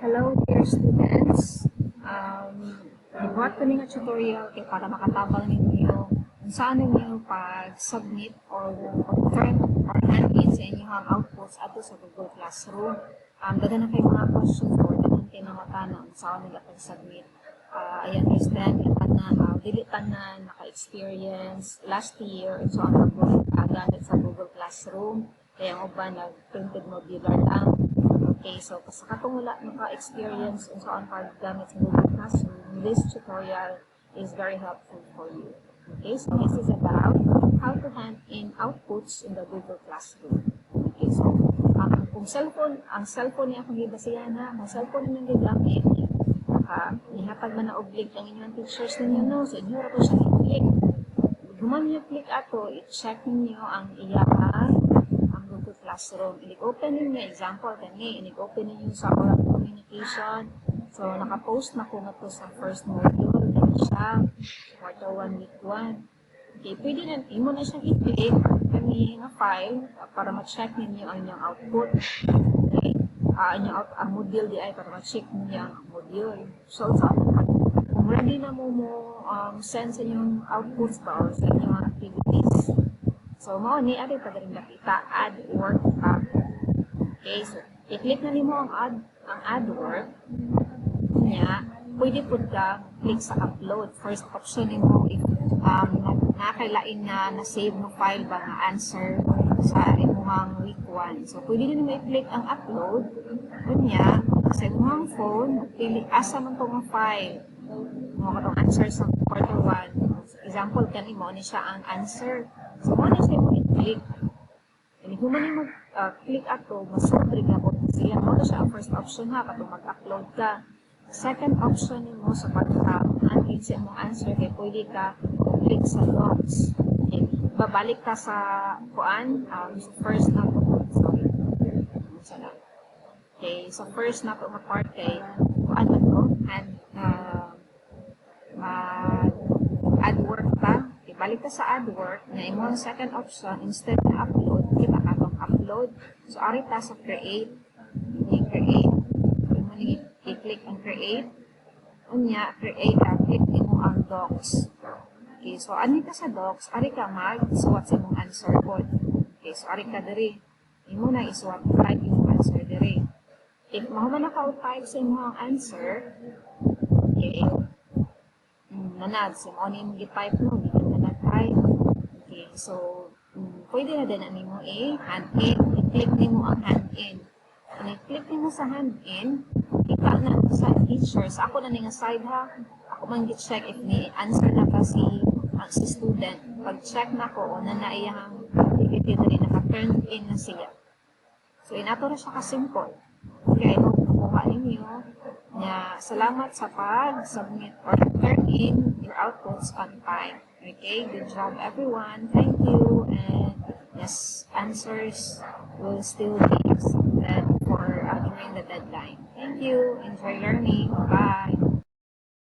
Hello dear students. Ibuhat ko nga tutorial kay para makatabang ninyo kung saan ninyo pag-submit or turn or hand-in sa inyong outputs ato sa Google Classroom. Dada na kayo mga questions or dagan kayo mga tanong saan nila pag-submit. I understand na dilitan na naka-experience last year and so on gamit sa Google Classroom. Kaya ang uban nag-printed modular lang. Okay, so sa katong wala naka-experience and so on paggamit sa Google Classroom, this tutorial is very helpful for you. Okay, so this is about how to hand in outputs in the Google Classroom. Okay, so kung ang cellphone niya kung Bisaya na, ang cellphone niyo gagamit, nihatag man na oblig ang inyong teachers ninyo, no? So inyo ra po siya i-click. Human niyo click ato, i-check niyo ang iyaha Google Classroom. I-open ninyo, example, i-open ninyo sa oral communication. So, nakapost na ko na to sa first module. Dito siya, quarter 1, week 1. Okay, pwede na, mo na siyang i-click kami na file para ma-check ninyo ang inyong output. Okay, ang module di ay para ma-check ninyo ang module. So, kung ready na mo send sa inyong outputs ba or sa inyong activities. So, mao ni ari pa rin nakita add work tab. Okay, so i-click na nimo ang add work niya. Pwede pud ka click sa upload. First option nimo if nakailain na save no file ba nga answer sa imong week 1. So, pwede na nimo i-click ang upload niya sa imong phone. Pili asa man tong file. Mo katong answer sa quarter 1. Example kanimo ni siya ang answer. So, muna siya mo i-click. And kung man yung mag-click ato, masobre nga po siya. Muna siya ang first option ha, katong mag-upload ka. Second option mo sa pag-hand-in sa imong answer, kaya pwede ka click sa docs. Okay. Babalik ka sa kuan, first na po. Sorry. Okay, so first na po mag-part kay kuan na to, and add work ka. Balik ka sa add work, na imong second option, instead na upload, kita ka itong upload. So, ari ta sa create. I-create. I-click ang create. Unya, create, click mo ang docs. Okay, so, ani ka sa docs, ari ka mag-suwat sa imong answer code. Okay, so, ari ka diri. Imo na isuwat, type imong answer diri. If mahuman na ka-type sa imong answer, okay, nanad, so, mo i-type mo, okay, so, pwede na din ani mo hand-in. I-click nimo ang hand-in. Kung i-click nimo sa hand-in, kita na sa teachers. Ako na nga side ha. Ako man check if ni answer na ka si student. Pag-check na ko, na iyang activity na rin, naka-turn in na siya. So, inato na siya ka-simple. Okay, I hope nakuha ninyo. Salamat sa pag-submit or turn in your outputs on time. Okay, good job everyone. Thank you. And yes, answers will still be accepted for during the deadline. Thank you. Enjoy learning. Bye.